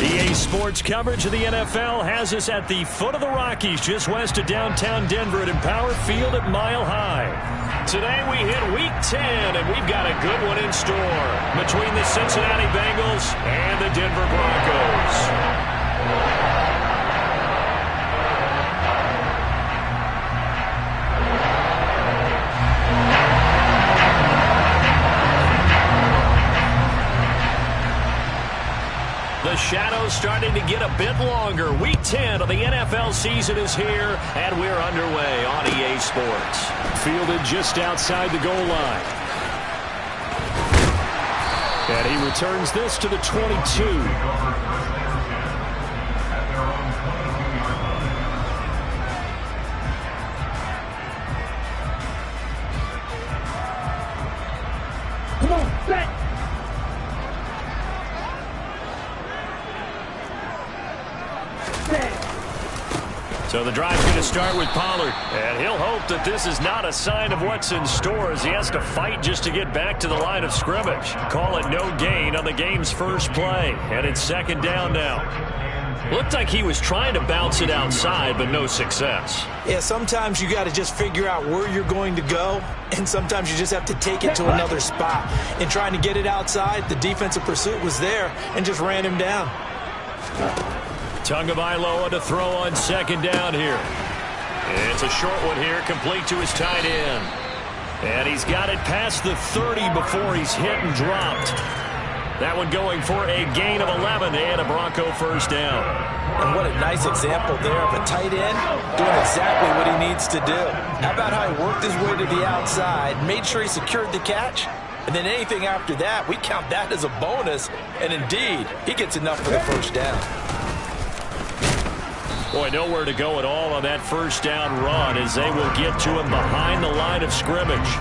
EA Sports coverage of the NFL has us at the foot of the Rockies, just west of downtown Denver at Empower Field at Mile High. Today we hit Week 10, and we've got a good one in store between the Cincinnati Bengals and the Denver Broncos. The shadow's starting to get a bit longer. Week 10 of the NFL season is here, and we're underway on EA Sports. Fielded just outside the goal line. And he returns this to the 22. Come on, set! So the drive's going to start with Pollard, and he'll hope that this is not a sign of what's in store as he has to fight just to get back to the line of scrimmage. Call it no gain on the game's first play, and it's second down now. Looked like he was trying to bounce it outside, but no success. Yeah, sometimes you got to just figure out where you're going to go, and sometimes you just have to take it to another spot. In trying to get it outside, the defensive pursuit was there and just ran him down. Tagovailoa to throw on second down here. It's a short one here, complete to his tight end. And he's got it past the 30 before he's hit and dropped. That one going for a gain of 11 and a Bronco first down. And what a nice example there of a tight end doing exactly what he needs to do. How about how he worked his way to the outside, made sure he secured the catch, and then anything after that, we count that as a bonus. And indeed, he gets enough for the first down. Boy, nowhere to go at all on that first down run as they will get to him behind the line of scrimmage.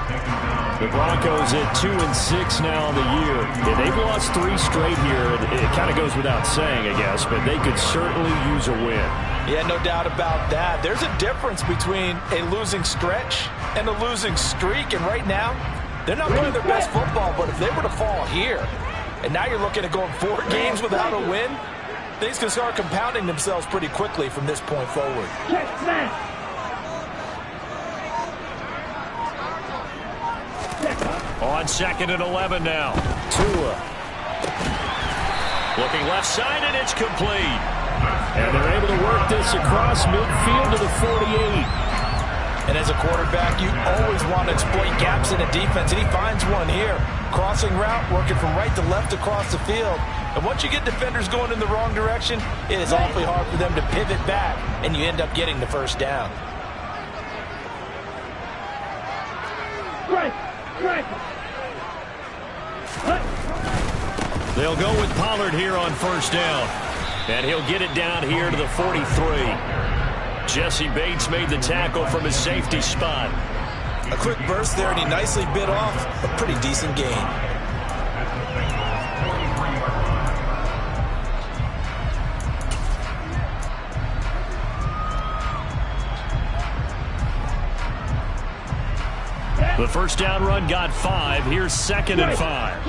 The Broncos at 2-6 now on the year. And they've lost 3 straight here. It kind of goes without saying, I guess, but they could certainly use a win. Yeah, no doubt about that. There's a difference between a losing stretch and a losing streak. And right now, they're not playing their best football, but if they were to fall here, and now you're looking at going 4 games without a win, things can start compounding themselves pretty quickly from this point forward. On second and 11 now. Tua. Looking left side, and it's complete. And they're able to work this across midfield to the 48. And as a quarterback, you always want to exploit gaps in a defense, and he finds one here. Crossing route, working from right to left across the field. And once you get defenders going in the wrong direction, it is awfully hard for them to pivot back, and you end up getting the first down. They'll go with Pollard here on first down. And he'll get it down here to the 43. Jesse Bates made the tackle from his safety spot. A quick burst there, and he nicely bit off a pretty decent gain. The first down run got 5. Here's second and 5.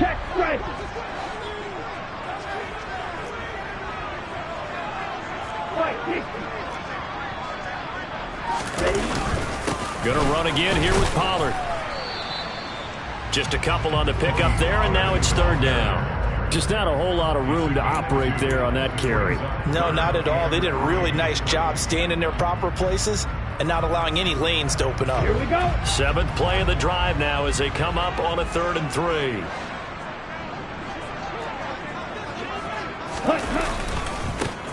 Going to run again here with Pollard. Just a couple on the pickup there, and now it's third down. Just not a whole lot of room to operate there on that carry. No, not at all. They did a really nice job staying in their proper places and not allowing any lanes to open up. Here we go. 7th play of the drive now as they come up on a 3rd and 3.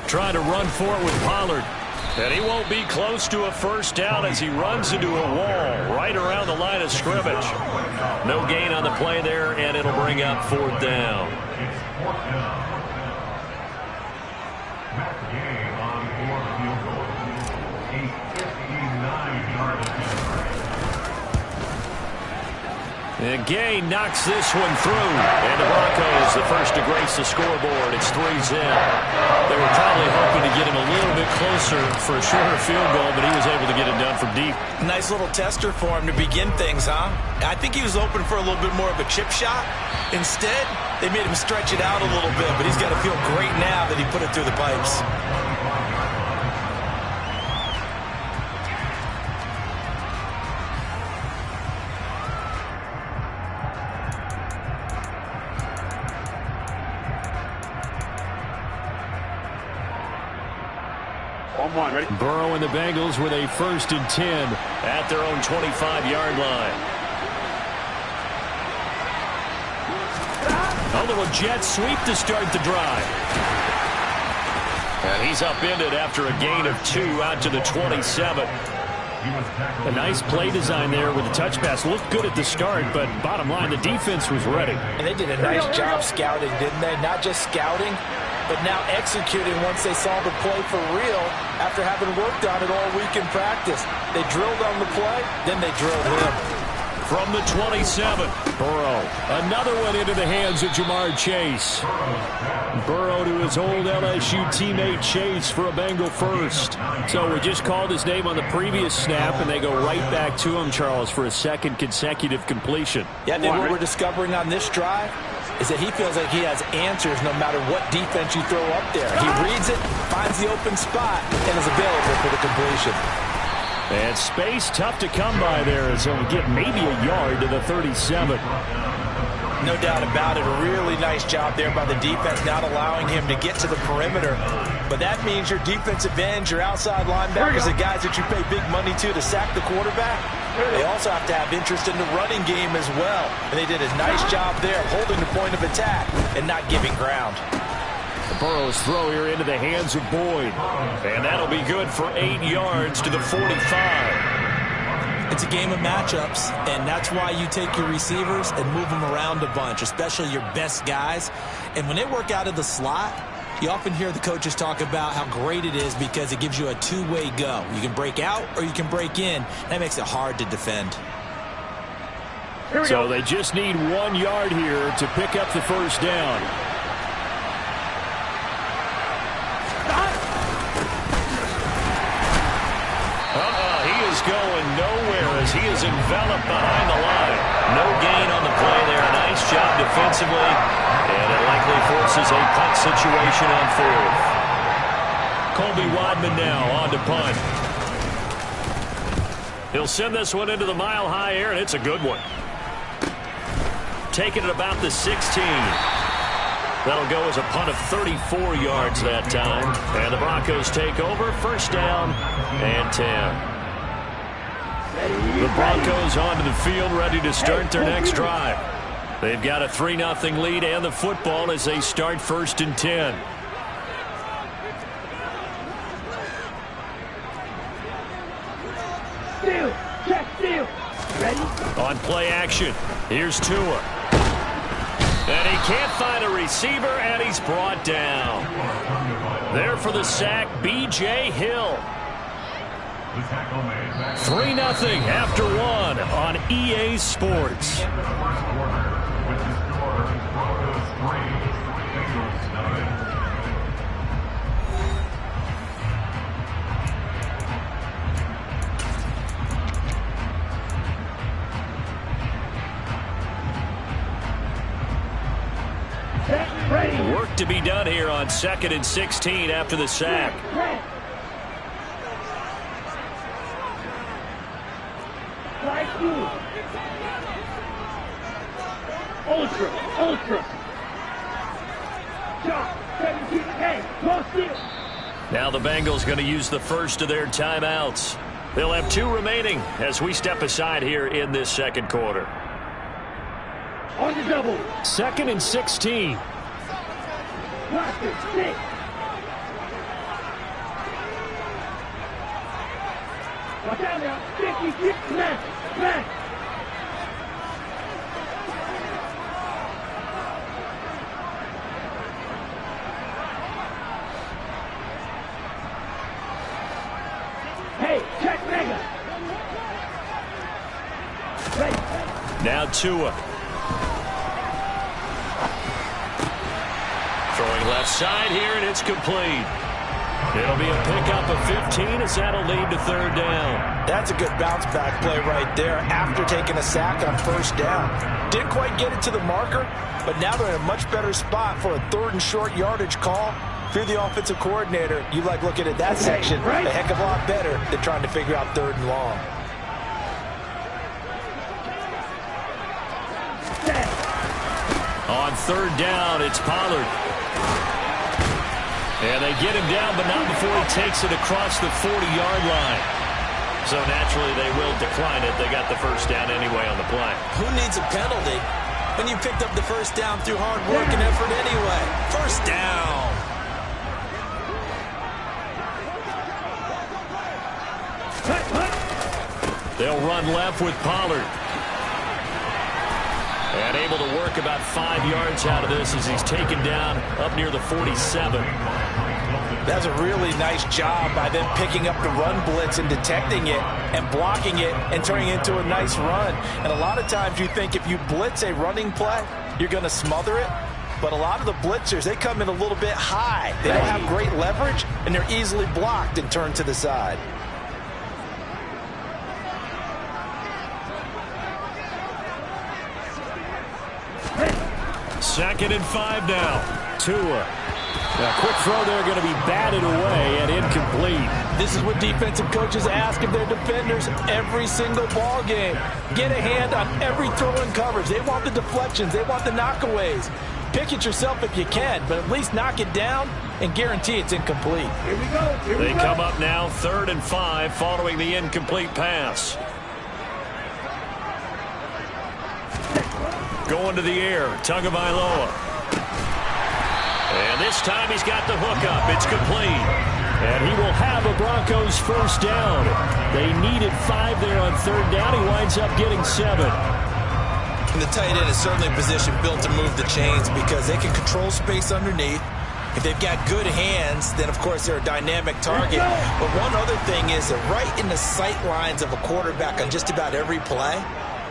Trying to run for it with Pollard. And he won't be close to a first down as he runs into a wall right around the line of scrimmage. No gain on the play there, and it'll bring up 4th down. And Gay knocks this one through. And the Broncos, the first to grace the scoreboard. It's 3 zip. They were probably hoping to get him a little bit closer closer for a shorter field goal, but he was able to get it done from deep. Nice little tester for him to begin things, huh? I think he was open for a little bit more of a chip shot. Instead, they made him stretch it out a little bit, but he's got to feel great now that he put it through the pipes. Ready? Burrow and the Bengals with a 1st and 10 at their own 25-yard line. A little jet sweep to start the drive. And he's upended after a gain of 2 out to the 27. A nice play design there with the touch pass. Looked good at the start, but bottom line, the defense was ready. And they did a nice job scouting, didn't they? Not just scouting, but now executing once they saw the play for real after having worked on it all week in practice. They drilled on the play, then they drilled him. From the 27, Burrow. Another one into the hands of Jamar Chase. Burrow to his old LSU teammate Chase for a Bengal first. So we just called his name on the previous snap, and they go right back to him, Charles, for a 2nd consecutive completion. Yeah, I think what we're discovering on this drive is that he feels like he has answers no matter what defense you throw up there. He reads it, finds the open spot, and is available for the completion. And space tough to come by there as he'll get maybe a yard to the 37. No doubt about it. A really nice job there by the defense, not allowing him to get to the perimeter. But that means your defensive ends, your outside linebackers, the guys that you pay big money to sack the quarterback, they also have to have interest in the running game as well. And they did a nice job there holding the point of attack and not giving ground. Burrow's throw here into the hands of Boyd. And that'll be good for 8 yards to the 45. It's a game of matchups, and that's why you take your receivers and move them around a bunch, especially your best guys. And when they work out of the slot, you often hear the coaches talk about how great it is because it gives you a two-way go. You can break out or you can break in. That makes it hard to defend. So they just need 1 yard here to pick up the 1st down. Going nowhere as he is enveloped behind the line. No gain on the play there. Nice job defensively. And it likely forces a punt situation on 4th. Colby Wadman now on to punt. He'll send this one into the mile-high air, and it's a good one. Taking it about the 16. That'll go as a punt of 34 yards that time. And the Broncos take over. 1st down and 10. The Broncos onto the field, ready to start their next drive. They've got a 3-0 lead and the football as they start 1st and 10. Steal, check, steal. Ready? On play action, here's Tua. And he can't find a receiver, and he's brought down. There for the sack, B.J. Hill. 3-0 after 1 on EA Sports. Work to be done here on 2nd and 16 after the sack. Ultra. Shot, 17, close steal. Now the Bengals going to use the first of their timeouts. They'll have 2 remaining as we step aside here in this 2nd quarter. On the double. 2nd and 16. Blaster, 6. Watch out now. 56, left. Hey, check mega. Ready. Now Tua. Throwing left side here, and it's complete. It'll be a pickup of 15 as that'll lead to third down. That's a good bounce-back play right there after taking a sack on first down. Didn't quite get it to the marker, but now they're in a much better spot for a third and short yardage call. If you're the offensive coordinator, you like looking at that section a heck of a lot better than trying to figure out third and long. On third down, it's Pollard. And they get him down, but not before he takes it across the 40-yard line. So naturally, they will decline it. They got the first down anyway on the play. Who needs a penalty when you picked up the first down through hard work and effort anyway? First down. They'll run left with Pollard. And able to work about 5 yards out of this as he's taken down up near the 47. That's a really nice job by them picking up the run blitz and detecting it and blocking it and turning it into a nice run. And a lot of times you think if you blitz a running play, you're going to smother it. But a lot of the blitzers, they come in a little bit high. They don't have great leverage, and they're easily blocked and turned to the side. Second and 5 now. Tua. A quick throw there going to be batted away and incomplete. This is what defensive coaches ask of their defenders every single ball game. Get a hand on every throw in coverage. They want the deflections. They want the knockaways. Pick it yourself if you can, but at least knock it down and guarantee it's incomplete. Here we go. They come up now 3rd and 5 following the incomplete pass. Going to the air, Tagovailoa. And this time he's got the hookup. It's complete. And he will have a Broncos first down. They needed 5 there on third down. He winds up getting 7. And the tight end is certainly a position built to move the chains because they can control space underneath. If they've got good hands, then, of course, they're a dynamic target. But one other thing is they're right in the sight lines of a quarterback on just about every play.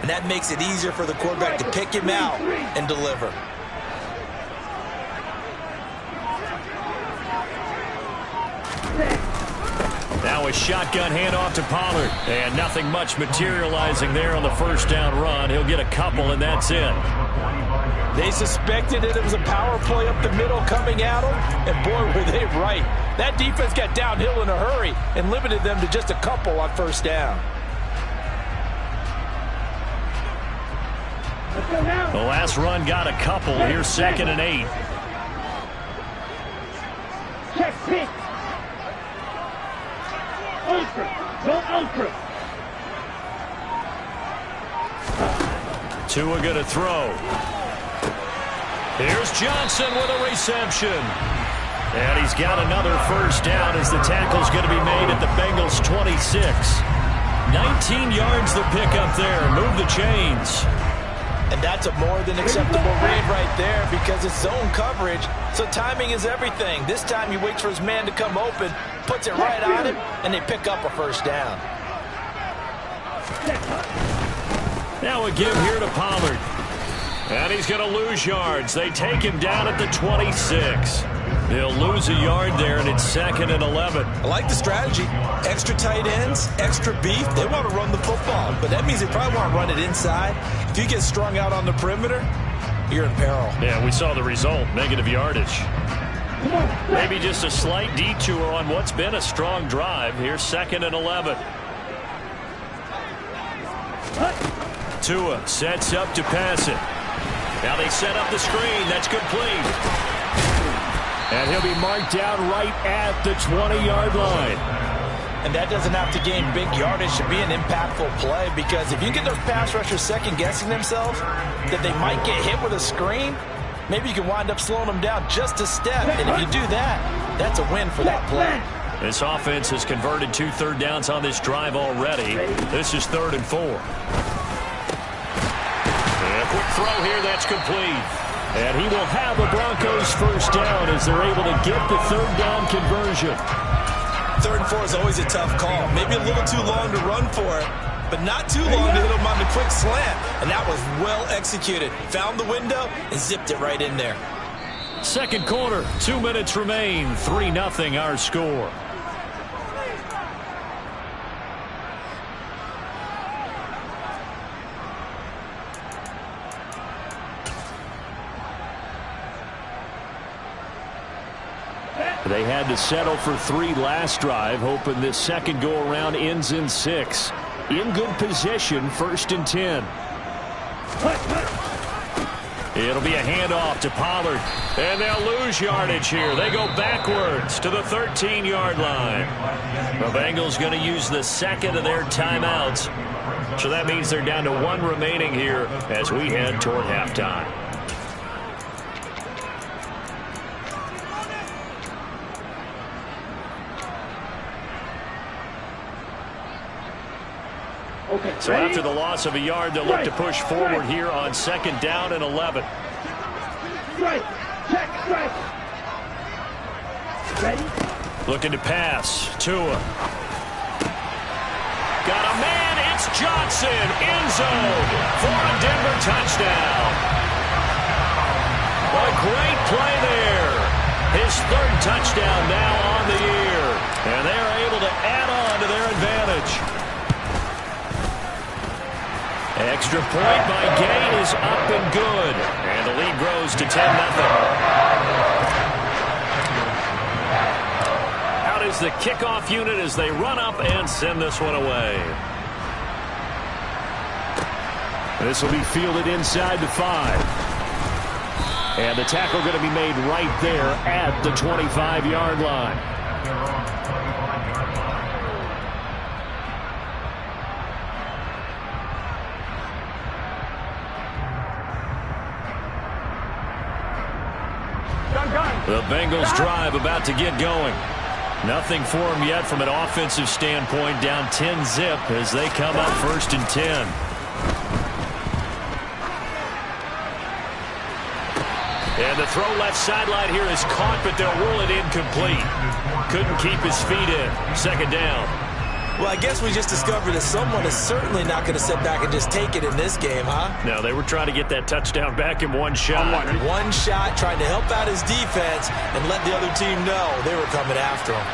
And that makes it easier for the quarterback to pick him out and deliver. Now a shotgun handoff to Pollard. And nothing much materializing there on the first down run. He'll get a couple, and that's it. They suspected it was a power play up the middle coming at them, and boy, were they right. That defense got downhill in a hurry and limited them to just a couple on first down. The last run got a couple. Here's 2nd and 8. Check pick. Ultra. Go ultra. Tua going to throw. Here's Johnson with a reception. And he's got another first down as the tackle's going to be made at the Bengals 26. 19 yards the pickup there. Move the chains. And that's a more than acceptable read right there because it's zone coverage, so timing is everything. This time he waits for his man to come open, puts it right on him, and they pick up a first down. Now a give here to Pollard. And he's going to lose yards. They take him down at the 26. He'll lose a yard there, and it's 2nd and 11. I like the strategy. Extra tight ends, extra beef. They want to run the football, but that means they probably want to run it inside. If you get strung out on the perimeter, you're in peril. Yeah, we saw the result, negative yardage. Maybe just a slight detour on what's been a strong drive. Here's 2nd and 11. Tua sets up to pass it. Now they set up the screen. That's complete. And he'll be marked down right at the 20-yard line. And that doesn't have to gain big yardage to be an impactful play because if you get those pass rushers second-guessing themselves that they might get hit with a screen, maybe you can wind up slowing them down just a step. And if you do that, that's a win for that play. This offense has converted 2 third downs on this drive already. This is 3rd and 4. And a quick throw here, that's complete. And he will have a Broncos first down as they're able to get the 3rd down conversion. 3rd and 4 is always a tough call. Maybe a little too long to run for it, but not too long to hit him on the quick slant. And that was well executed. Found the window and zipped it right in there. Second quarter, 2 minutes remain. 3-0 our score. They had to settle for 3 last drive, hoping this second go-around ends in 6. In good position, 1st and 10. It'll be a handoff to Pollard, and they'll lose yardage here. They go backwards to the 13-yard line. The Bengals going to use the second of their timeouts, so that means they're down to 1 remaining here as we head toward halftime. Okay, so ready? after the loss of a yard, they'll look to push forward here on 2nd down and 11. Strike. Check. Strike. Ready? Looking to pass. Tua. Got a man. It's Johnson. End zone for a Denver touchdown. A great play there. His 3rd touchdown now on the year. And they're able to add on to their advantage. Extra point by Gay is up and good. And the lead grows to 10-0. Out is the kickoff unit as they run up and send this one away. This will be fielded inside the 5. And the tackle going to be made right there at the 25-yard line. The Bengals drive about to get going. Nothing for them yet from an offensive standpoint. Down 10-zip as they come up 1st and 10. And the throw left sideline here is caught, but they'll rule it incomplete. Couldn't keep his feet in. 2nd down. Well, I guess we just discovered that someone is certainly not going to sit back and just take it in this game, huh? No, they were trying to get that touchdown back in one shot. One shot, trying to help out his defense and let the other team know they were coming after him.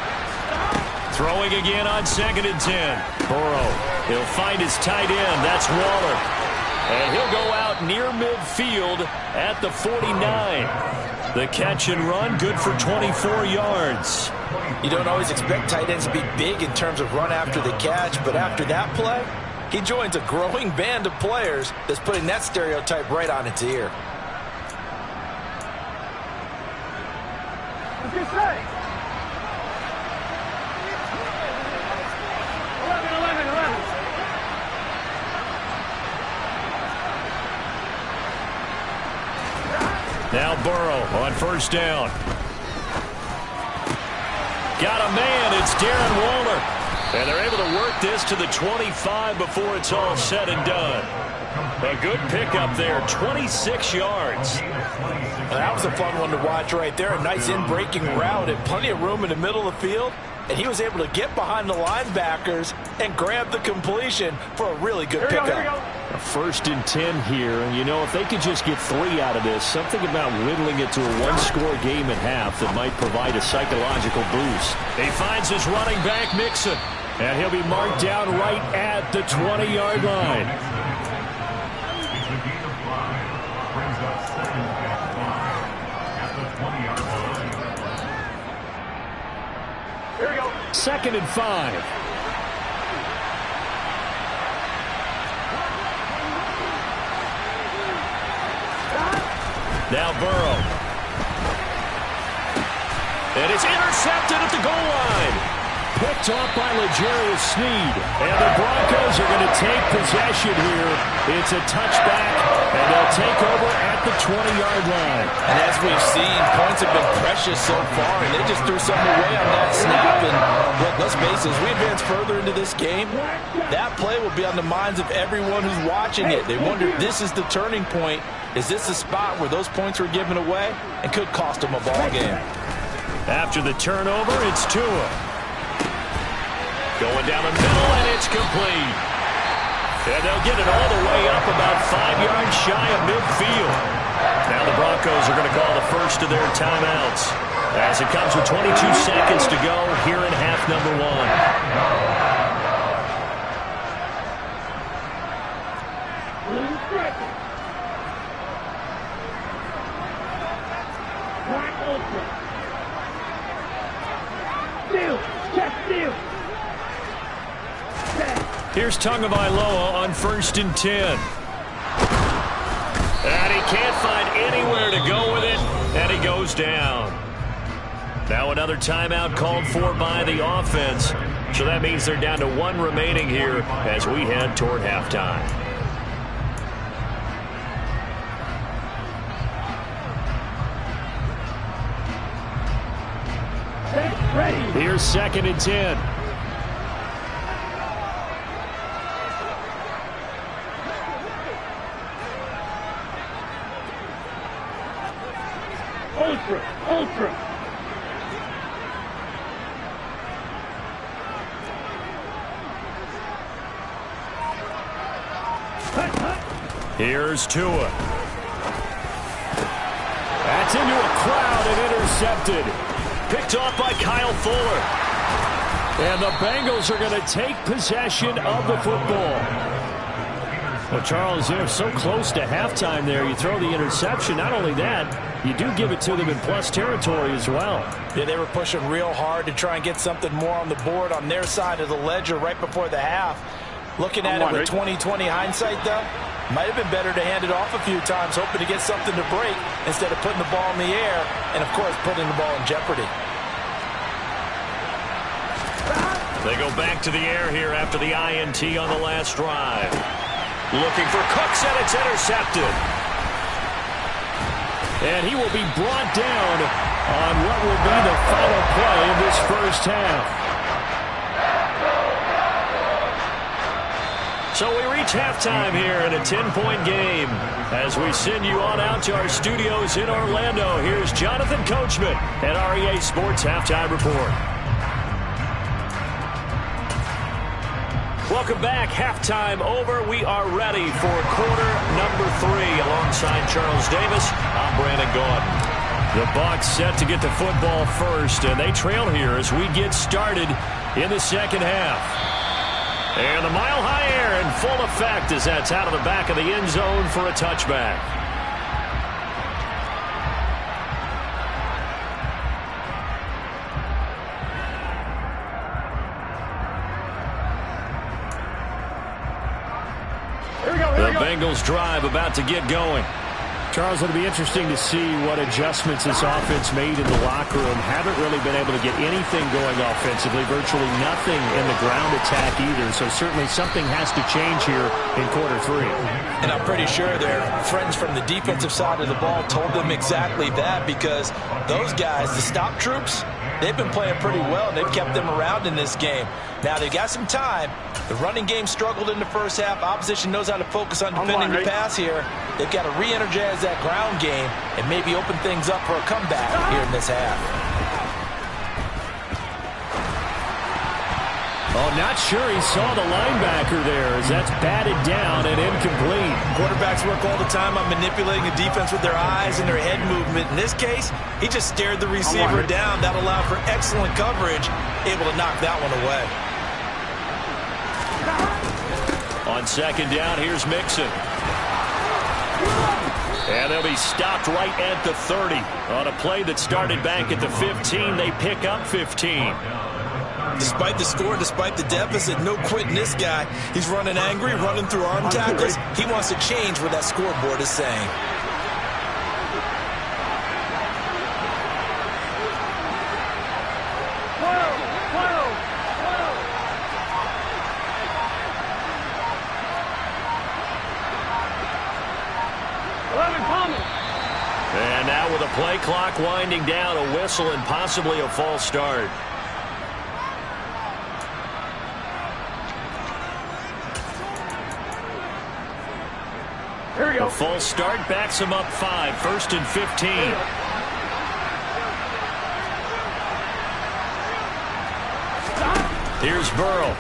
Throwing again on 2nd and 10. Burrow, he'll find his tight end. That's Waller. And he'll go out near midfield at the 49. The catch and run, good for 24 yards. You don't always expect tight ends to be big in terms of run after the catch, but after that play, he joins a growing band of players that's putting that stereotype right on its ear. What's your say? 11. Now Burrow on 1st down. Got a man. It's Darren Waller. And they're able to work this to the 25 before it's all said and done. A good pickup there, 26 yards. That was a fun one to watch right there. A nice in-breaking route and plenty of room in the middle of the field. And he was able to get behind the linebackers and grab the completion for a really good pickup. Here we go. A 1st and 10 here. And, you know, if they could just get 3 out of this, something about whittling it to a 1-score game at half that might provide a psychological boost. He finds his running back, Mixon. And he'll be marked down right at the 20-yard line. Here we go. 2nd and 5. Now Burrow. And it's intercepted at the goal line. Picked off by L'Jarius Sneed. And the Broncos are going to take possession here. It's a touchback, and they'll take over at the 20-yard line. And as we've seen, points have been precious so far, and they just threw something away on that snap. And look, let's face it, as we advance further into this game, that play will be on the minds of everyone who's watching it. They wonder if this is the turning point. Is this the spot where those points were given away and could cost them a ball game? After the turnover, it's Tua. Going down the middle, and it's complete. And they'll get it all the way up about 5 yards shy of midfield. Now Now the Broncos are going to call the first of their timeouts as it comes with 22 seconds to go here in half number 1. Here's Tagovailoa on 1st and 10. And he can't find anywhere to go with it, and he goes down. Now another timeout called for by the offense. So that means they're down to 1 remaining here as we head toward halftime. Here's 2nd and 10. Ultra. Here's Tua. That's into a crowd and intercepted. Picked off by Kyle Fuller. And the Bengals are going to take possession of the football. Well, Charles, they're so close to halftime there. You throw the interception. Not only that, you do give it to them in plus territory as well. Yeah, they were pushing real hard to try and get something more on the board on their side of the ledger right before the half. Looking at it with 20/20 hindsight, though, might have been better to hand it off a few times, hoping to get something to break instead of putting the ball in the air and, of course, putting the ball in jeopardy. They go back to the air here after the INT on the last drive. Looking for Cooks, and it's intercepted. And he will be brought down on what will be the final play of this first half. So we reach halftime here in a 10-point game. As we send you on out to our studios in Orlando, here's Jonathan Coachman at REA Sports Halftime Report. Welcome back. Halftime over. We are ready for quarter number 3. Alongside Charles Davis, I'm Brandon Gaudin. The Bucs set to get the football first, and they trail here as we get started in the second half. And the mile-high air in full effect as that's out of the back of the end zone for a touchback. The Bengals drive about to get going. Charles, it'll be interesting to see what adjustments this offense made in the locker room. Haven't really been able to get anything going offensively, virtually nothing in the ground attack either. So certainly something has to change here in quarter 3. And I'm pretty sure their friends from the defensive side of the ball told them exactly that, because those guys, the stop troops, they've been playing pretty well, and they've kept them around in this game. Now, they've got some time. The running game struggled in the first half. Opposition knows how to focus on defending the pass here. They've got to re-energize that ground game and maybe open things up for a comeback here in this half. Oh, not sure he saw the linebacker there as that's batted down and incomplete. Quarterbacks work all the time on manipulating the defense with their eyes and their head movement. In this case, he just stared the receiver down. That allowed for excellent coverage, able to knock that one away. On second down, here's Mixon. And they'll be stopped right at the 30. On a play that started back at the 15, they pick up 15. Despite the score, despite the deficit, no quitting this guy. He's running angry, running through arm tackles. He wants to change what that scoreboard is saying. And now with a play clock winding down, a whistle and possibly a false start. Here we go. A false start backs him up 5, 1st and 15. Here's Burrow.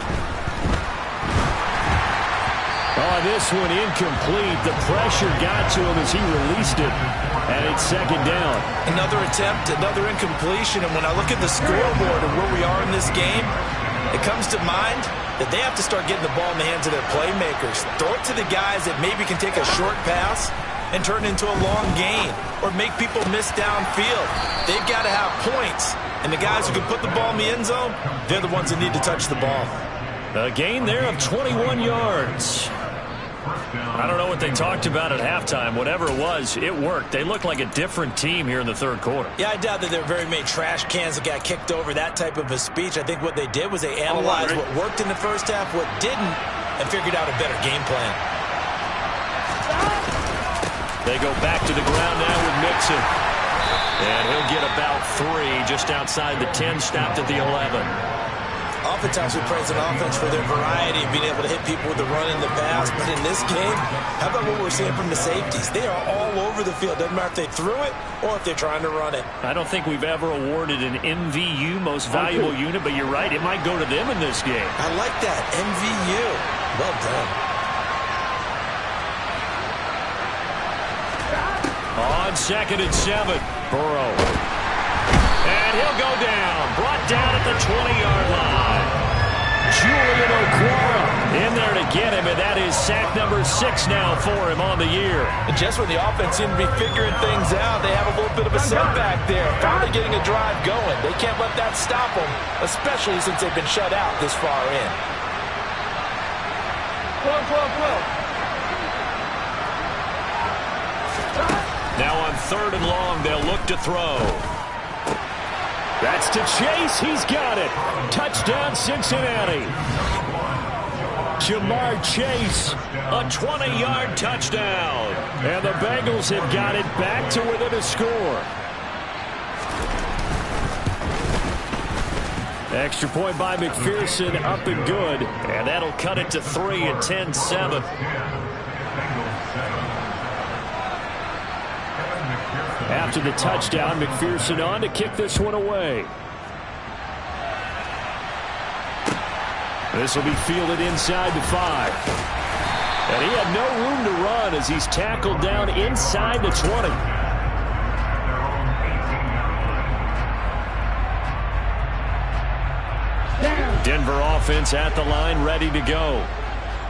Oh, this one incomplete. The pressure got to him as he released it. And it's second down. Another attempt, another incompletion. And when I look at the scoreboard and where we are in this game, it comes to mind that they have to start getting the ball in the hands of their playmakers. Throw it to the guys that maybe can take a short pass and turn into a long gain or make people miss downfield. They've got to have points. And the guys who can put the ball in the end zone, they're the ones that need to touch the ball. A gain there of 21 yards. I don't know what they talked about at halftime. Whatever it was, it worked. They looked like a different team here in the third quarter. Yeah, I doubt that there were very many trash cans that got kicked over, that type of a speech. I think what they did was they analyzed what worked in the first half, what didn't, and figured out a better game plan. They go back to the ground now with Mixon. And he'll get about 3 just outside the 10, stopped at the 11. Oftentimes we praise an offense for their variety of being able to hit people with the run and the pass. But in this game, how about what we're seeing from the safeties? They are all over the field. Doesn't matter if they threw it or if they're trying to run it. I don't think we've ever awarded an MVU, most valuable unit, but you're right, it might go to them in this game. I like that, MVU. Well done. On 2nd and 7, Burrow. And he'll go down. Brought down at the 20-yard line. Julian Okwara in there to get him, and that is sack number 6 now for him on the year. And just when the offense seemed to be figuring things out, they have a little bit of a setback there. Finally getting a drive going. They can't let that stop them, especially since they've been shut out this far in. Now on 3rd and long, they'll look to throw. That's to Chase. He's got it. Touchdown, Cincinnati. Jamar Chase, a 20-yard touchdown. And the Bengals have got it back to within a score. Extra point by McPherson, up and good. And that'll cut it to 3 at 10-7. After the touchdown, McPherson on to kick this one away. This will be fielded inside the 5. And he had no room to run as he's tackled down inside the 20. Denver offense at the line, ready to go.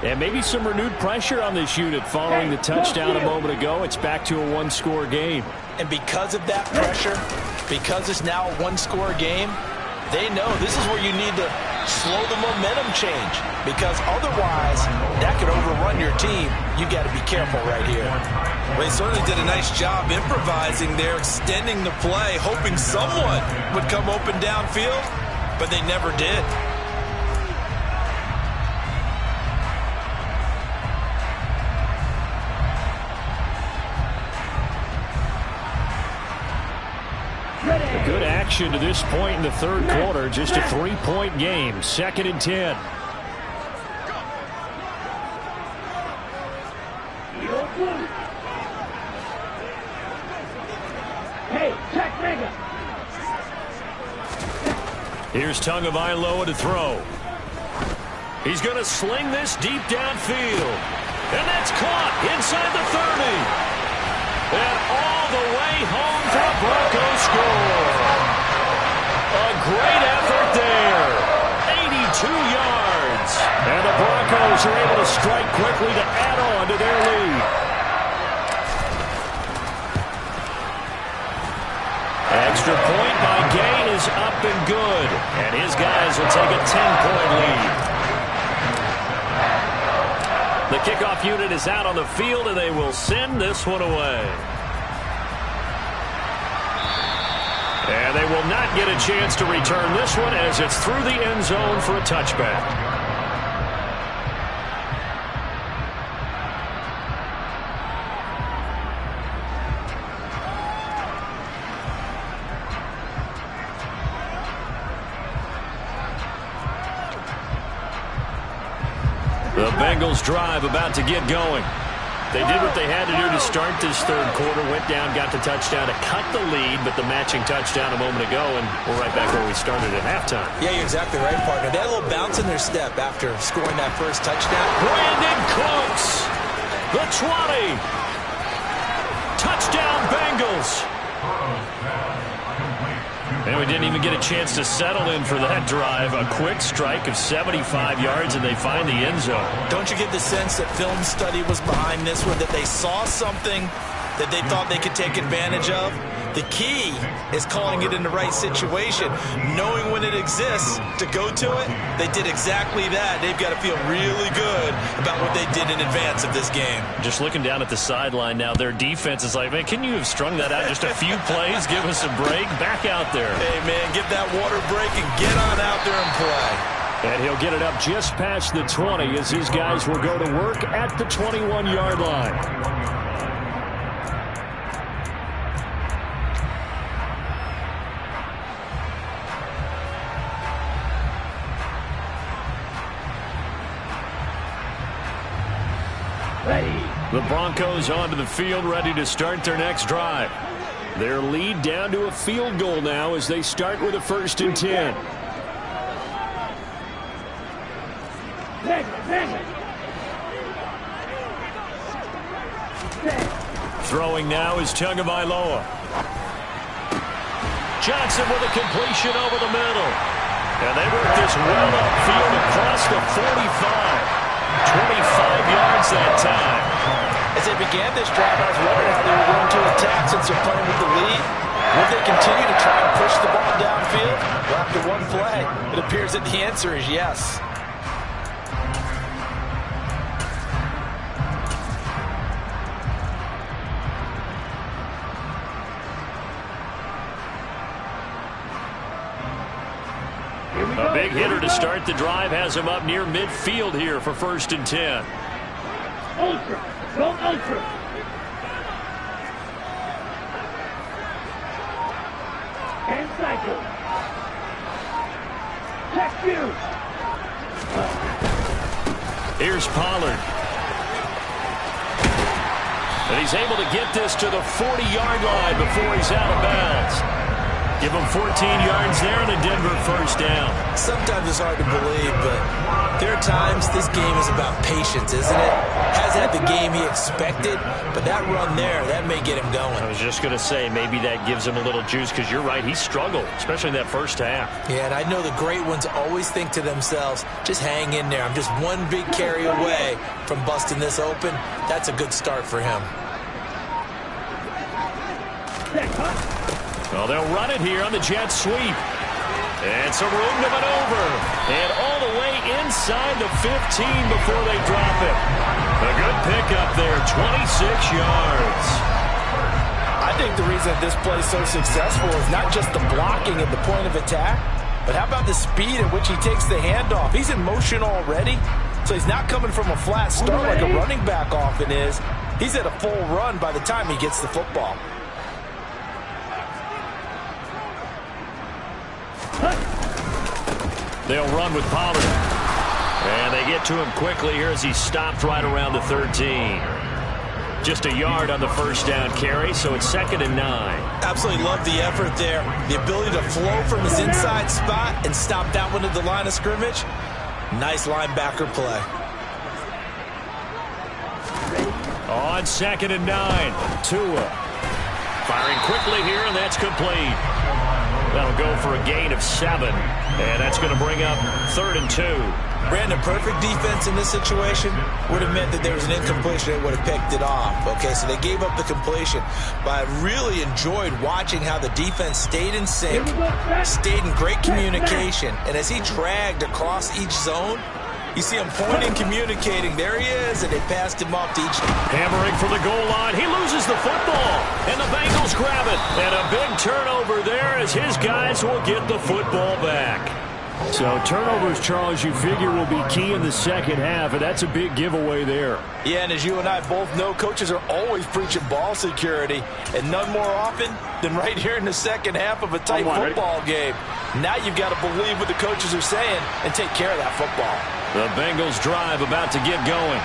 And maybe some renewed pressure on this unit following the touchdown a moment ago. It's back to a 1-score game. And because of that pressure, because it's now a 1-score game, they know this is where you need to slow the momentum change. Because otherwise, that could overrun your team. You got to be careful right here. Well, they certainly did a nice job improvising there, extending the play, hoping someone would come open downfield, but they never did. Good action to this point in the third quarter. Just a 3-point game. 2nd and 10. Hey, check nigga. Here's Tagovailoa to throw. He's going to sling this deep downfield. And that's caught inside the 30. And all the way home for a Broncos score. A great effort there. 82 yards. And the Broncos are able to strike quickly to add on to their lead. Extra point by Gay is up and good. And his guys will take a 10-point lead. The kickoff unit is out on the field, and they will send this one away. And they will not get a chance to return this one as it's through the end zone for a touchback. The Bengals drive about to get going. They did what they had to do to start this third quarter, went down, got the touchdown to cut the lead, but the matching touchdown a moment ago, and we're right back where we started at halftime. Yeah, you're exactly right, partner. They had a little bounce in their step after scoring that first touchdown. Brandon Cooks, the 20. Touchdown Bengals. And we didn't even get a chance to settle in for that drive. A quick strike of 75 yards, and they find the end zone. Don't you get the sense that film study was behind this one, that they saw something that they thought they could take advantage of? The key is calling it in the right situation, knowing when it exists to go to it. They did exactly that. They've got to feel really good about what they did in advance of this game. Just looking down at the sideline now, their defense is like, man, can you have strung that out just a few plays? Give us a break. Back out there. Hey, man, get that water break and get on out there and play. And he'll get it up just past the 20 as his guys will go to work at the 21-yard line. The Broncos onto the field, ready to start their next drive. Their lead down to a field goal now as they start with a 1st and 10. Throwing now is Tagovailoa. Johnson with a completion over the middle. And they work this well upfield across the 45. 25 yards that time. As they began this drive, I was wondering how they were going to attack since they're playing with the lead. Would they continue to try and push the ball downfield? Well, after one play, it appears that the answer is yes. A big hitter to start the drive has him up near midfield here for 1st and 10. Ultra. Go ultra. And cycle. Check you. Here's Pollard. And he's able to get this to the 40-yard line before he's out of bounds. Give him 14 yards there and a Denver 1st down. Sometimes it's hard to believe, but there are times this game is about patience, isn't it? Hasn't had the game he expected, but that run there, that may get him going. I was just going to say, maybe that gives him a little juice because you're right, he struggled, especially in that first half. Yeah, and I know the great ones always think to themselves, just hang in there. I'm just one big carry away from busting this open. That's a good start for him. Well, they'll run it here on the jet sweep. And some room to maneuver. And all the way inside the 15 before they drop it. A good pickup there, 26 yards. I think the reason that this play is so successful is not just the blocking at the point of attack, but how about the speed at which he takes the handoff? He's in motion already, so he's not coming from a flat start like a running back often is. He's at a full run by the time he gets the football. They'll run with Pollard. And they get to him quickly here as he's stopped right around the 13. Just a yard on the 1st down carry, so it's 2nd and 9. Absolutely love the effort there. The ability to flow from his inside spot and stop that one at the line of scrimmage. Nice linebacker play. On 2nd and 9, Tua. Firing quickly here, and that's complete. That'll go for a gain of 7. And that's going to bring up 3rd and 2. Brandon, perfect defense in this situation would have meant that there was an incompletion. They would have picked it off. Okay, so they gave up the completion. But I really enjoyed watching how the defense stayed in sync, stayed in great communication. And as he dragged across each zone, you see him pointing, communicating. There he is, and they passed him off to each. Hammering for the goal line. He loses the football, and the Bengals grab it. And a big turnover there as his guys will get the football back. So turnovers, Charles, you figure will be key in the second half, and that's a big giveaway there. Yeah, and as you and I both know, coaches are always preaching ball security, and none more often than right here in the second half of a tight football game. Now you've got to believe what the coaches are saying and take care of that football. The Bengals drive about to get going.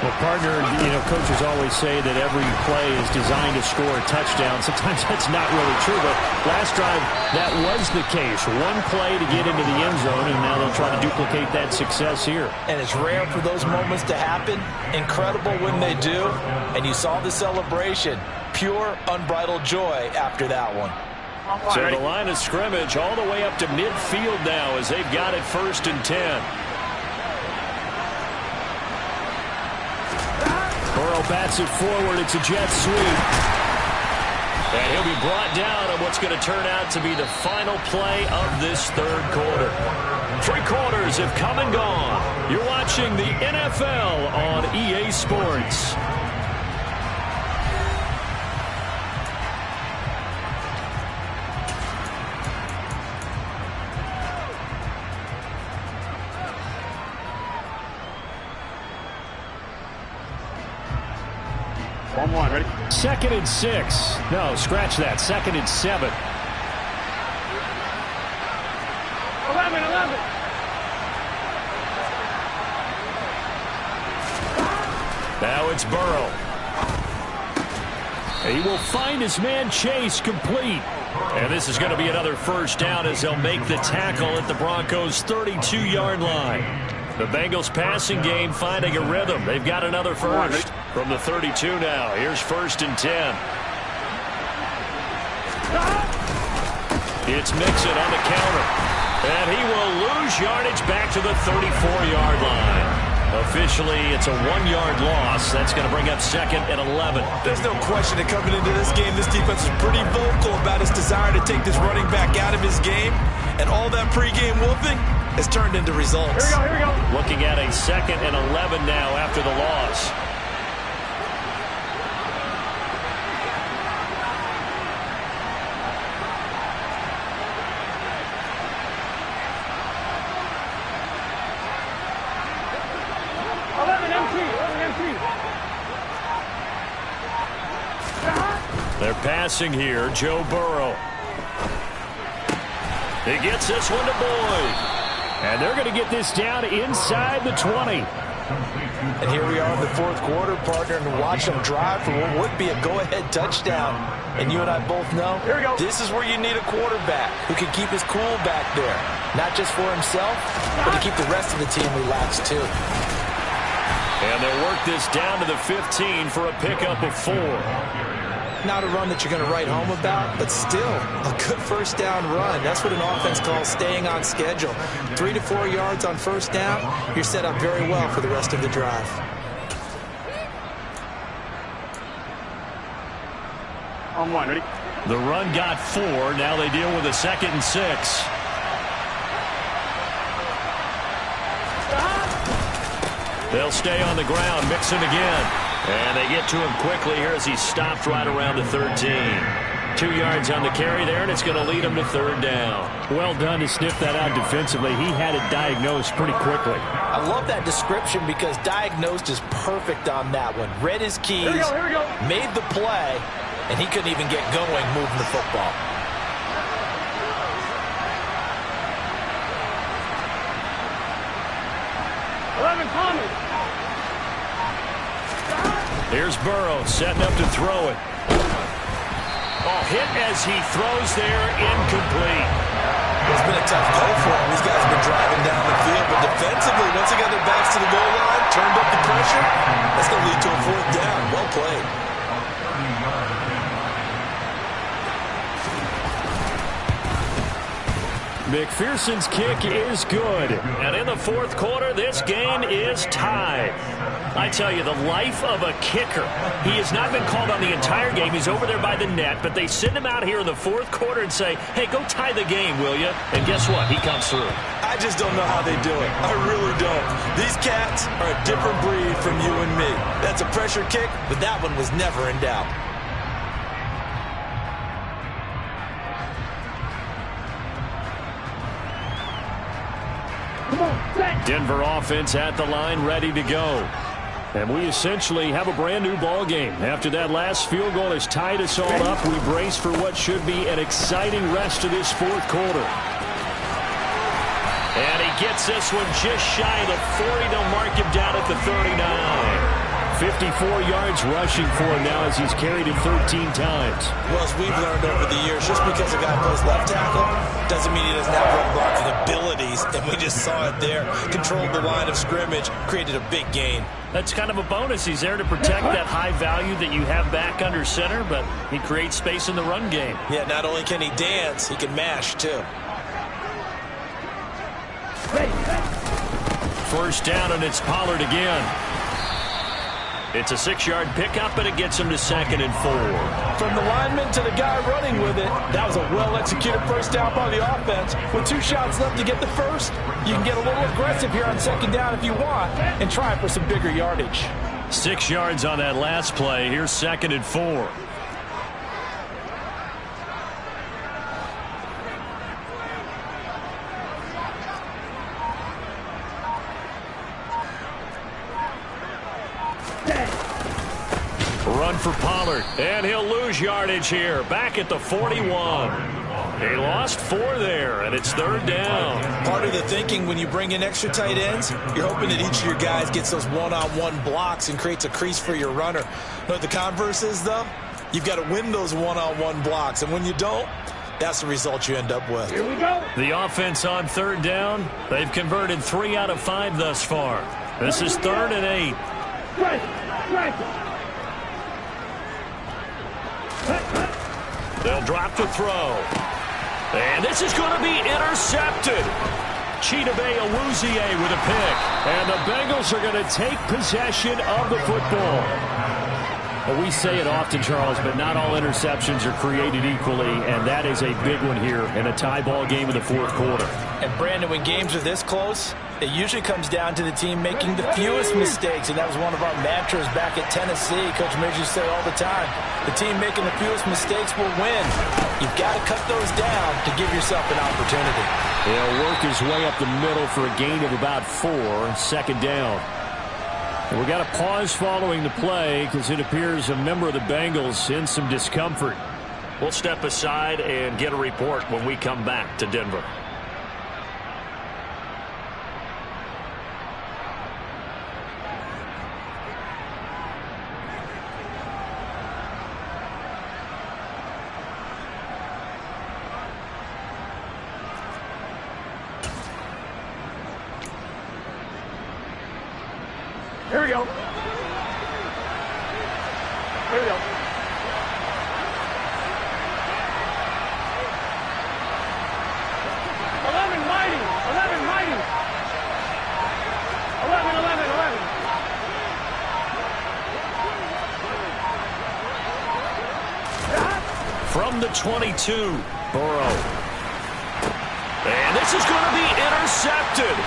Well, partner, coaches always say that every play is designed to score a touchdown. Sometimes that's not really true, but last drive, that was the case. One play to get into the end zone, and now they'll try to duplicate that success here. And it's rare for those moments to happen. Incredible when they do. And you saw the celebration. Pure, unbridled joy after that one. So the line of scrimmage all the way up to midfield now as they've got it 1st and 10. Burrow bats it forward. It's a jet sweep. And he'll be brought down on what's going to turn out to be the final play of this 3rd quarter. 3 quarters have come and gone. You're watching the NFL on EA Sports. Ready? 2nd and 6. No, scratch that. 2nd and 7. 11. Now it's Burrow. He will find his man Chase complete. And this is going to be another 1st down as they'll make the tackle at the Broncos' 32-yard line. The Bengals passing game finding a rhythm. They've got another 1st. From the 32 now. Here's 1st and 10. It's Mixon on the counter. And he will lose yardage back to the 34-yard line. Officially, it's a 1-yard loss. That's going to bring up 2nd and 11. There's no question that coming into this game, this defense is pretty vocal about its desire to take this running back out of his game. And all that pregame wolfing has turned into results. Here we go. Looking at a 2nd and 11 now after the loss. They're passing here. Joe Burrow. He gets this one to Boyd. And they're going to get this down inside the 20. And here we are in the 4th quarter, partner, and watch them drive for what would be a go-ahead touchdown. And you and I both know this is where you need a quarterback who can keep his cool back there. Not just for himself, but to keep the rest of the team relaxed too. And they'll work this down to the 15 for a pickup of 4. Not a run that you're going to write home about, but still a good 1st down run. That's what an offense calls staying on schedule. 3 to 4 yards on 1st down, you're set up very well for the rest of the drive. On 1, ready? The run got 4. Now they deal with a 2nd and 6. They'll stay on the ground. Mixon again. And they get to him quickly here as he stopped right around the 13. 2 yards on the carry there, and it's going to lead him to 3rd down. Well done to sniff that out defensively. He had it diagnosed pretty quickly. I love that description because diagnosed is perfect on that one. Read his keys, Here we go. made the play, and he couldn't even get going moving the football. Here's Burrow setting up to throw it. Oh, hit as he throws there, incomplete. It's been a tough go for him. These guys have been driving down the field, but defensively, once they got their backs to the goal line, turned up the pressure, that's going to lead to a 4th down. Well played. McPherson's kick is good. And in the 4th quarter, this game is tied. I tell you, the life of a kicker. He has not been called on the entire game. He's over there by the net, but they send him out here in the 4th quarter and say, hey, go tie the game, will you? And guess what? He comes through. I just don't know how they do it. I really don't. These cats are a different breed from you and me. That's a pressure kick, but that one was never in doubt. Denver offense at the line, ready to go. And we essentially have a brand-new ball game. After that last field goal has tied us all up, we brace for what should be an exciting rest of this 4th quarter. And he gets this one just shy of the 40. They'll mark him down at the 39. 54 yards rushing for him now as he's carried it 13 times. Well, as we've learned over the years, just because a guy plays left tackle doesn't mean he doesn't have run blocking abilities. And we just saw it there. Controlled the line of scrimmage, created a big gain. That's kind of a bonus. He's there to protect that high value that you have back under center, but he creates space in the run game. Yeah, not only can he dance, he can mash too. First down, and it's Pollard again. It's a 6-yard pickup, and it gets him to 2nd and 4. From the lineman to the guy running with it, that was a well-executed first down by the offense. With 2 shots left to get the first, you can get a little aggressive here on 2nd down if you want and try for some bigger yardage. 6 yards on that last play. Here's 2nd and 4. Run for Pollard, and he'll lose yardage here. Back at the 41. He lost 4 there, and it's 3rd down. Part of the thinking when you bring in extra tight ends, you're hoping that each of your guys gets those one-on-one blocks and creates a crease for your runner. You know what the converse is, though? You've got to win those one-on-one blocks, and when you don't, that's the result you end up with. Here we go. The offense on 3rd down. They've converted 3 out of 5 thus far. This is 3rd and 8. They'll drop to throw. And this is going to be intercepted. Chidobe Awuzie with a pick. And the Bengals are going to take possession of the football. Well, we say it often, Charles, but not all interceptions are created equally, and that is a big one here in a tie ball game in the 4th quarter. And, Brandon, when games are this close, it usually comes down to the team making the fewest mistakes, and that was one of our mantras back at Tennessee. Coach Midge used to say all the time, the team making the fewest mistakes will win. You've got to cut those down to give yourself an opportunity. He'll work his way up the middle for a gain of about 4, 2nd down. And we got a pause following the play because it appears a member of the Bengals in some discomfort. We'll step aside and get a report when we come back to Denver. Here we go. Here we go. Mighty. 11. From the 22, Burrow. And this is going to be intercepted.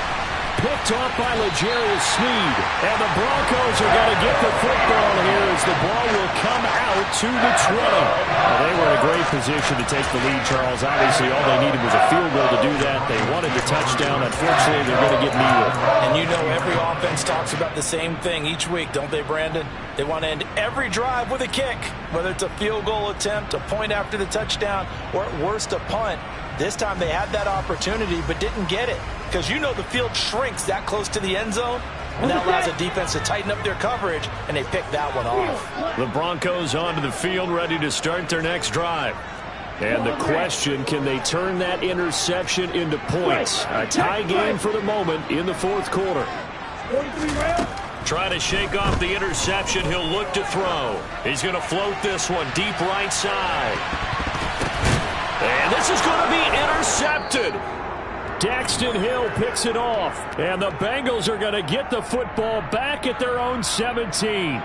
Picked off by L'Jarius Sneed. And the Broncos are going to get the football here as the ball will come out to the 20. Well, they were in a great position to take the lead, Charles. Obviously, all they needed was a field goal to do that. They wanted the touchdown. Unfortunately, they're going to get neither. And you know every offense talks about the same thing each week, don't they, Brandon? They want to end every drive with a kick, whether it's a field goal attempt, a point after the touchdown, or at worst a punt. This time they had that opportunity but didn't get it because you know the field shrinks that close to the end zone, and that allows the defense to tighten up their coverage, and they picked that one off. The Broncos onto the field ready to start their next drive. And the question, can they turn that interception into points? A tie game for the moment in the 4th quarter. Trying to shake off the interception. He'll look to throw. He's going to float this one deep right side. And this is going to be intercepted. Daxton Hill picks it off. And the Bengals are going to get the football back at their own 17.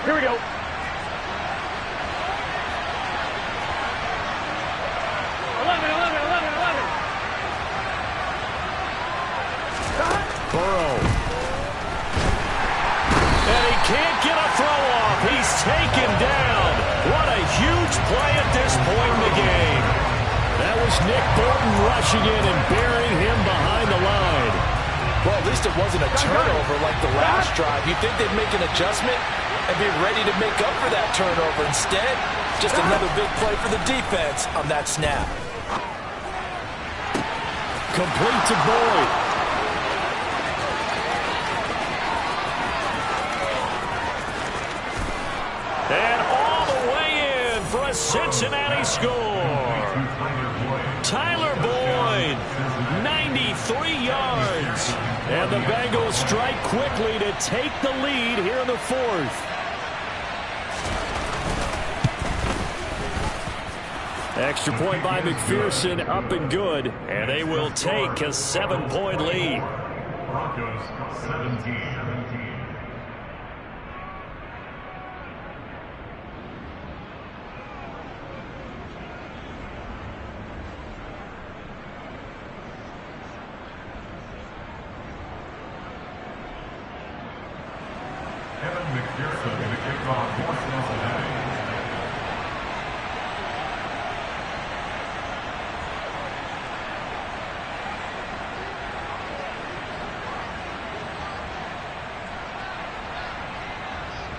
Here we go. Burrow. And he can't get a throw off. He's taken down. What a huge play at this point in the game. That was Nick Bolton rushing in and burying him behind the line. Well, at least it wasn't a turnover like the last drive. You'd think they'd make an adjustment and be ready to make up for that turnover. Instead, just another big play for the defense on that snap. Complete to Boyd. And all the way in for a Cincinnati score. Tyler Boyd, 93 yards. And the Bengals strike quickly to take the lead here in the fourth. Extra point by McPherson, up and good. And they will take a 7-point lead. Broncos 17. McPherson to kick off for Cincinnati.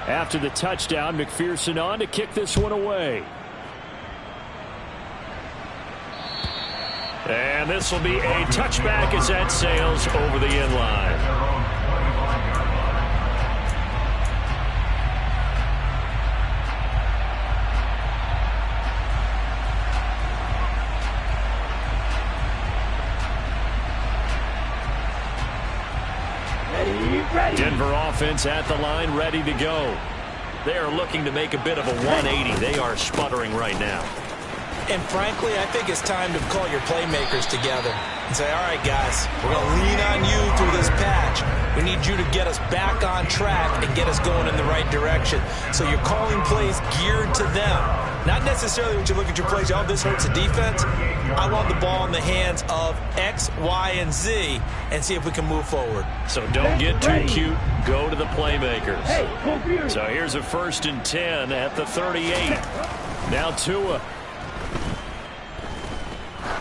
After the touchdown, McPherson on to kick this one away. And this will be a touchback as that sails over the end line. Denver offense at the line, ready to go. They are looking to make a bit of a 180. They are sputtering right now. And frankly, I think it's time to call your playmakers together and say, all right, guys, we're going to lean on you through this patch. We need you to get us back on track and get us going in the right direction. So you're calling plays geared to them. Not necessarily when you look at your plays, oh, this hurts the defense. I want the ball in the hands of X, Y, and Z and see if we can move forward. So don't get too cute. Go to the playmakers. So here's a 1st and 10 at the 38. Now Tua.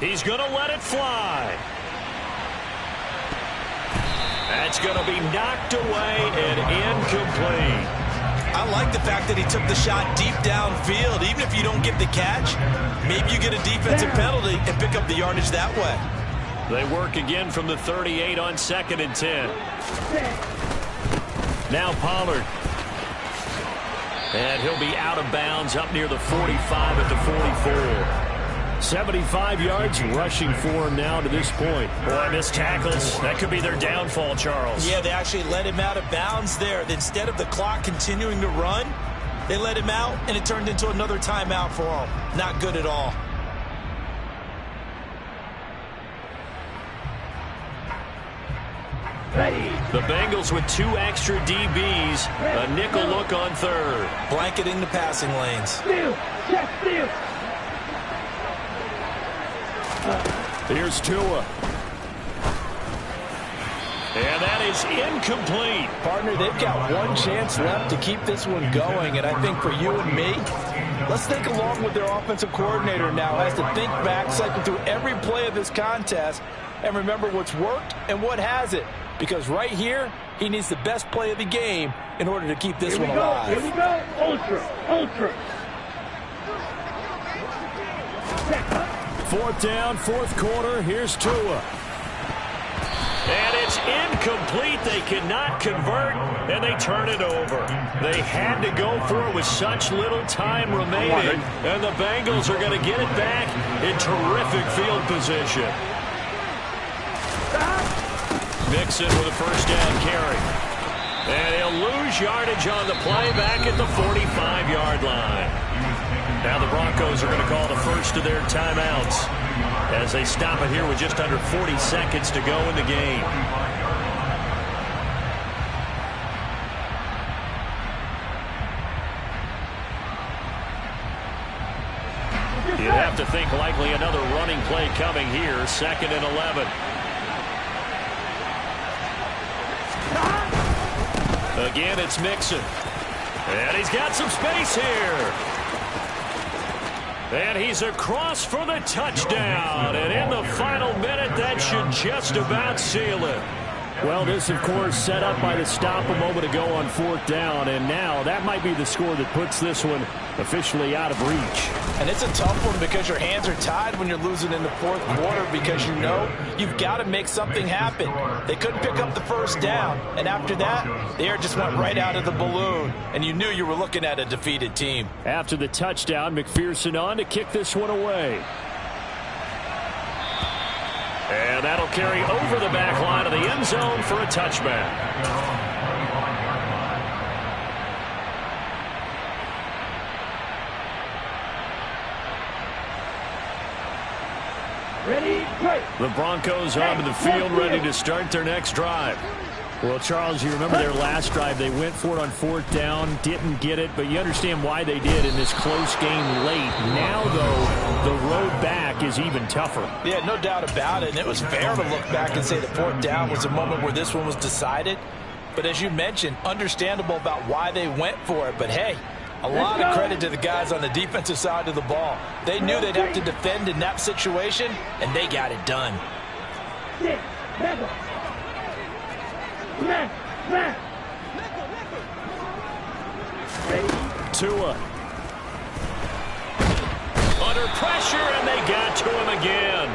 He's going to let it fly. That's going to be knocked away and incomplete. I like the fact that he took the shot deep downfield. Even if you don't get the catch, maybe you get a defensive penalty and pick up the yardage that way. They work again from the 38 on 2nd and 10. Now Pollard. And he'll be out of bounds up near the 45 at the 44. 75 yards rushing for him now to this point. Boy, missed tackles. That could be their downfall, Charles. Yeah, they actually let him out of bounds there. Instead of the clock continuing to run, they let him out, and it turned into another timeout for him. Not good at all. The Bengals with 2 extra DBs. A nickel look on 3rd. Blanketing the passing lanes. Steal. Check, steal. Here's Tua. And that is incomplete. Partner, they've got one chance left to keep this one going, and I think for you and me, let's think along with their offensive coordinator now has to think back, cycle through every play of this contest, and remember what's worked and what hasn't. Because right here, he needs the best play of the game in order to keep this one alive. Here we go. Ultra. 4th down, 4th quarter. Here's Tua. And it's incomplete. They cannot convert, and they turn it over. They had to go for it with such little time remaining, and the Bengals are going to get it back in terrific field position. Mixon with a 1st down carry. And he'll lose yardage on the play back at the 45-yard line. Now the Broncos are going to call the first of their timeouts as they stop it here with just under 40 seconds to go in the game. You'd have to think likely another running play coming here, 2nd and 11. Again, it's Mixon. And he's got some space here. And he's across for the touchdown. And in the final minute, that should just about seal it. Well, this, of course, set up by the stop a moment ago on 4th down, and now that might be the score that puts this one officially out of reach. And it's a tough one because your hands are tied when you're losing in the 4th quarter because you know you've got to make something happen. They couldn't pick up the first down, and after that, the air just went right out of the balloon, and you knew you were looking at a defeated team. After the touchdown, McPherson on to kick this one away. And that'll carry over the back line of the end zone for a touchback. Ready, play. The Broncos onto the field, ready to start their next drive. Well, Charles, you remember their last drive. They went for it on 4th down, didn't get it, but you understand why they did in this close game late. Now, though, the road back is even tougher. Yeah, no doubt about it, and it was fair to look back and say the 4th down was a moment where this one was decided. But as you mentioned, understandable about why they went for it. But, hey, a lot of credit to the guys on the defensive side of the ball. They knew they'd have to defend in that situation, and they got it done. 6, 7. Smash. Tua. Under pressure, and they got to him again.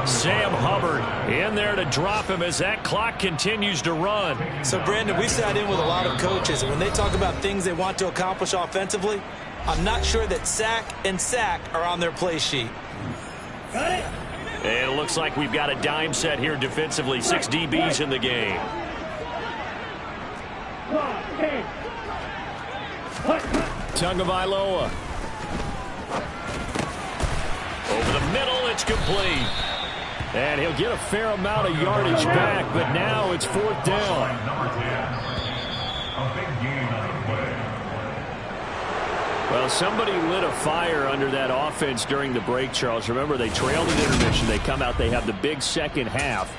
Sam Hubbard in there to drop him as that clock continues to run. So, Brandon, we sat in with a lot of coaches, and when they talk about things they want to accomplish offensively, I'm not sure that sack and sack are on their play sheet. Got it. And it looks like we've got a dime set here defensively. 6 DBs in the game. Tagovailoa. Over the middle, it's complete. And he'll get a fair amount of yardage back, but now it's 4th down. Number 10. A big gain on the play. Well, somebody lit a fire under that offense during the break, Charles. Remember, they trailed at intermission. They come out, they have the big second half.